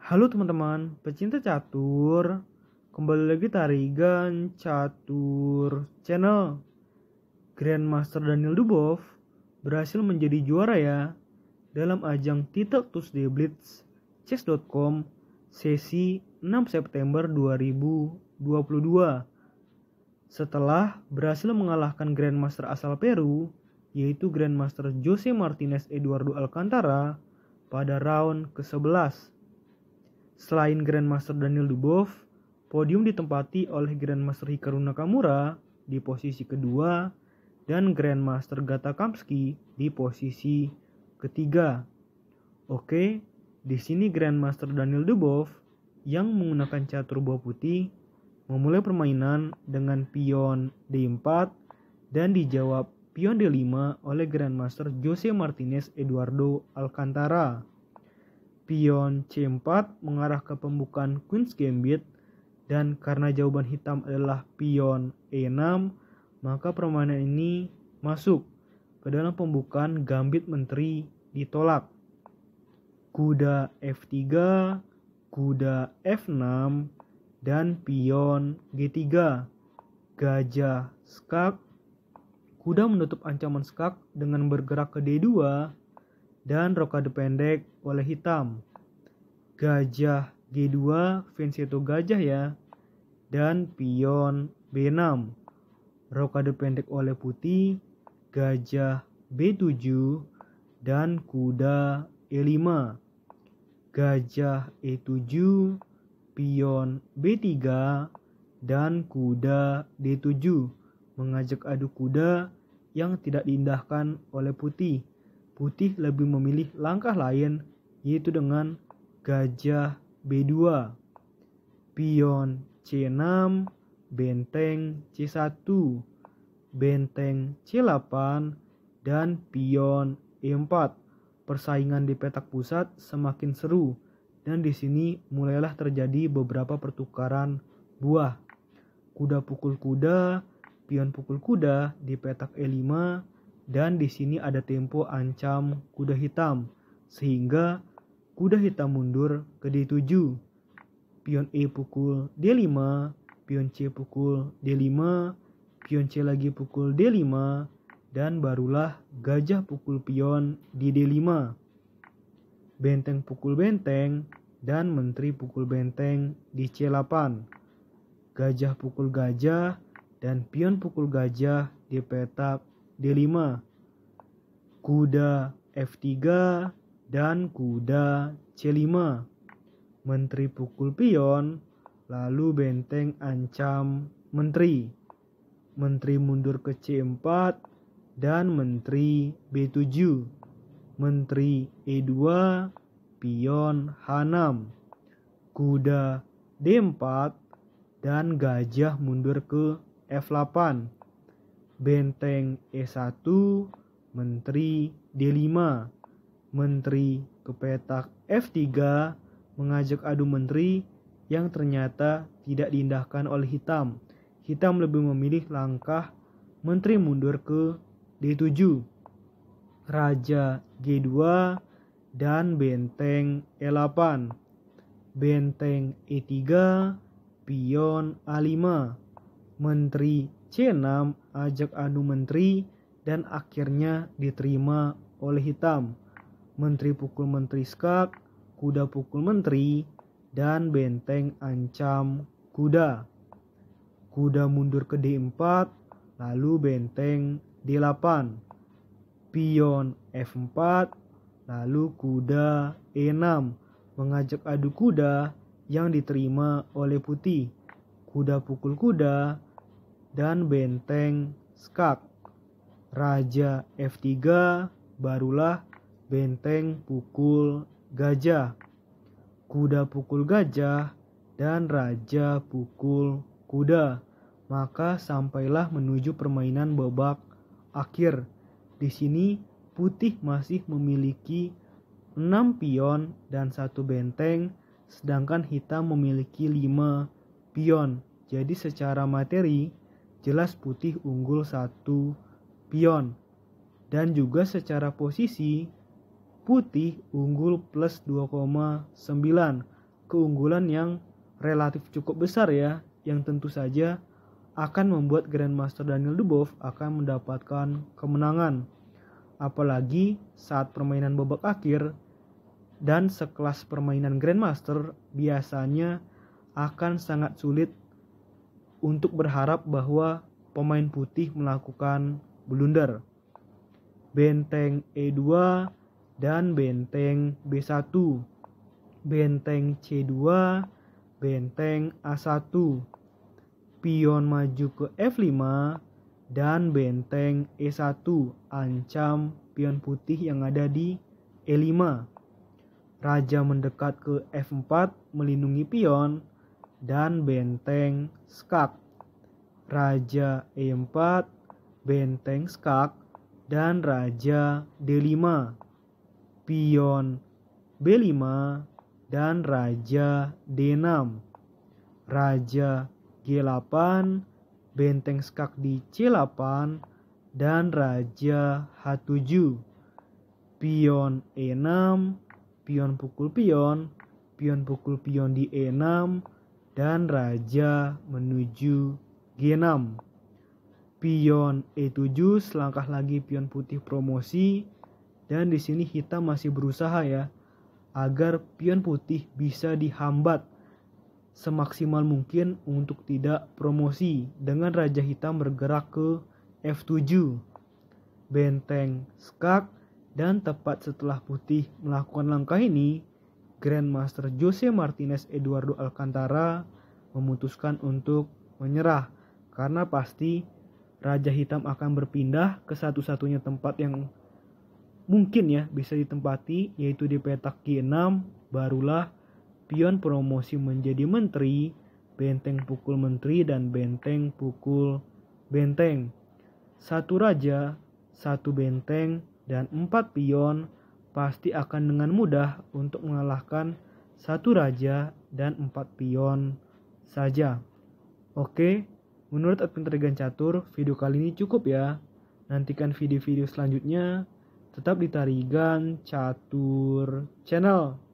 Halo teman-teman, pecinta catur. Kembali lagi Tarigan Catur Channel. Grandmaster Daniel Dubov berhasil menjadi juara ya dalam ajang Title Tuesday Blitz Chess.com sesi 6 September 2022. Setelah berhasil mengalahkan Grandmaster asal Peru, yaitu Grandmaster Jose Martinez Eduardo Alcantara pada round ke-11. Selain Grandmaster Daniel Dubov, podium ditempati oleh Grandmaster Hikaru Nakamura di posisi kedua dan Grandmaster Gata Kamsky di posisi ketiga. Oke, di sini Grandmaster Daniel Dubov yang menggunakan catur buah putih memulai permainan dengan pion D4 dan dijawab pion D5 oleh Grandmaster Jose Martinez Eduardo Alcantara. Pion C4 mengarah ke pembukaan Queen's Gambit, dan karena jawaban hitam adalah pion E6, maka permainan ini masuk ke dalam pembukaan Gambit Menteri ditolak. Kuda F3, kuda F6, dan pion G3. Gajah skak, kuda menutup ancaman skak dengan bergerak ke D2 dan rokade pendek oleh hitam. Gajah G2, Vincenzo gajah ya, dan pion B6. Rokade pendek oleh putih, gajah B7 dan kuda E5. Gajah E7, pion B3 dan kuda D7 mengajak adu kuda yang tidak diindahkan oleh putih. Putih lebih memilih langkah lain, yaitu dengan gajah B2, pion C6, benteng C1, benteng C8, dan pion E4. Persaingan di petak pusat semakin seru, dan di sini mulailah terjadi beberapa pertukaran buah. Kuda pukul kuda, pion pukul kuda di petak E5. Dan di sini ada tempo ancam kuda hitam, sehingga kuda hitam mundur ke D7. Pion E pukul D5, pion C pukul D5, pion C lagi pukul D5, dan barulah gajah pukul pion di D5. Benteng pukul benteng dan menteri pukul benteng di C8. Gajah pukul gajah dan pion pukul gajah di petak D5, kuda F3 dan kuda C5, menteri pukul pion, lalu benteng ancam menteri, menteri mundur ke C4 dan menteri B7, menteri E2, pion H6, kuda D4 dan gajah mundur ke F8. Benteng E1, menteri D5, menteri ke petak F3 mengajak adu menteri yang ternyata tidak diindahkan oleh hitam. Hitam lebih memilih langkah menteri mundur ke D7, raja G2 dan benteng E8, benteng E3, pion A5, menteri C6 ajak adu menteri dan akhirnya diterima oleh hitam. Menteri pukul menteri skak, kuda pukul menteri, dan benteng ancam kuda. Kuda mundur ke D4, lalu benteng D8, pion F4, lalu kuda E6 mengajak adu kuda yang diterima oleh putih. Kuda pukul kuda dan benteng skak. Raja F3, barulah benteng pukul gajah. Kuda pukul gajah dan raja pukul kuda. Maka sampailah menuju permainan babak akhir. Di sini putih masih memiliki 6 pion dan 1 benteng, sedangkan hitam memiliki 5 pion. Jadi secara materi jelas putih unggul 1 pion. Dan juga secara posisi putih unggul plus 2,9. keunggulan yang relatif cukup besar ya, yang tentu saja akan membuat Grandmaster Daniel Dubois akan mendapatkan kemenangan. Apalagi saat permainan babak akhir dan sekelas permainan Grandmaster biasanya akan sangat sulit untuk berharap bahwa pemain putih melakukan blunder. Benteng E2 dan benteng B1, benteng C2, benteng A1, pion maju ke F5 dan benteng E1 ancam pion putih yang ada di E5. Raja mendekat ke F4 melindungi pion dan benteng skak. Raja E4, benteng skak dan raja D5. Pion B5 dan raja D6. Raja G8, benteng skak di C8 dan raja H7. Pion E6, pion pukul pion di E6 dan raja menuju G6. Pion E7, selangkah lagi pion putih promosi, dan di sini hitam masih berusaha ya agar pion putih bisa dihambat semaksimal mungkin untuk tidak promosi dengan raja hitam bergerak ke F7. Benteng skak, dan tepat setelah putih melakukan langkah ini, Grandmaster Jose Martinez Eduardo Alcantara memutuskan untuk menyerah karena pasti raja hitam akan berpindah ke satu-satunya tempat yang mungkin ya bisa ditempati, yaitu di petak G6. Barulah pion promosi menjadi menteri, benteng pukul menteri, dan benteng pukul benteng. Satu raja, satu benteng, dan 4 pion pasti akan dengan mudah untuk mengalahkan satu raja dan 4 pion saja. Oke, menurut admin Trigan Catur, video kali ini cukup ya. Nantikan video-video selanjutnya. Tetap di Tarigan Catur Channel.